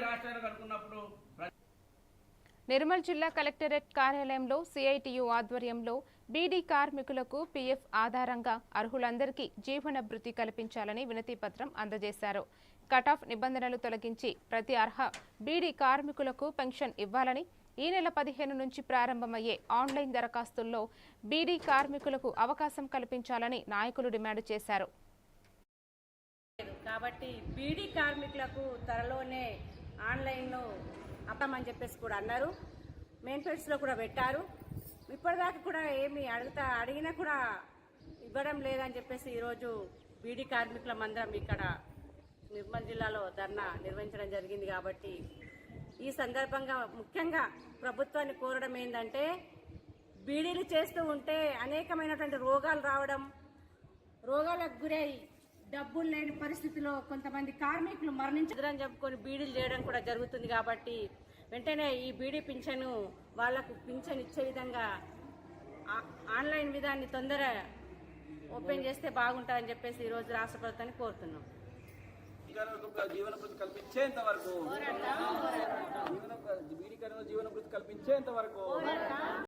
రాష్ట్రానికి అనుకున్నప్పుడు నిర్మల్ జిల్లా కలెక్టరేట్ కార్యాలయంలో సిఐటియు ఆధ్వర్యంలో బీడీ కార్మికులకు పీఎఫ్ ఆధారంగా అర్హులందరికీ జీవన భృతి కల్పించాలని వినతి పత్రం అందజేశారు. కటాఫ్ నిబంధనలు తొలగించి ప్రతి అర్హ బీడీ కార్మికులకు పెన్షన్ ఇవ్వాలని, ఈ నెల 15 నుంచి ప్రారంభమయ్యే ఆన్లైన్ దరఖాస్తుల్లో బీడీ కార్మికులకు అవకాశం కల్పించాలని నాయకులు డిమాండ్ చేశారు. కాబట్టి బీడీ కార్మికులకు త్వరలోనే ఆన్లైన్లో అప్పమని చెప్పేసి కూడా అన్నారు. మేనిఫెస్టోలో కూడా పెట్టారు. ఇప్పటిదాకా కూడా ఏమి అడిగినా కూడా ఇవ్వడం లేదని చెప్పేసి ఈరోజు బీడీ కార్మికుల మందరం ఇక్కడ నిర్మల్ జిల్లాలో ధర్నా నిర్వహించడం జరిగింది. కాబట్టి ఈ సందర్భంగా ముఖ్యంగా ప్రభుత్వాన్ని కోరడం ఏంటంటే, బీడీలు చేస్తూ ఉంటే అనేకమైనటువంటి రోగాలు రావడం, రోగాలకు గురై డబ్బులు లేని పరిస్థితిలో కొంతమంది కార్మికులు మరణించదని చెప్పుకొని బీడీలు చేయడం కూడా జరుగుతుంది. కాబట్టి వెంటనే ఈ బీడీ పింఛను వాళ్లకు పింఛన్ ఇచ్చే విధంగా ఆన్లైన్ విధాన్ని తొందర ఓపెన్ చేస్తే బాగుంటుందని చెప్పేసి ఈరోజు రాష్ట్ర ప్రభుత్వాన్ని కోరుతున్నాం. జీవన భృతి కల్పించేంత వరకు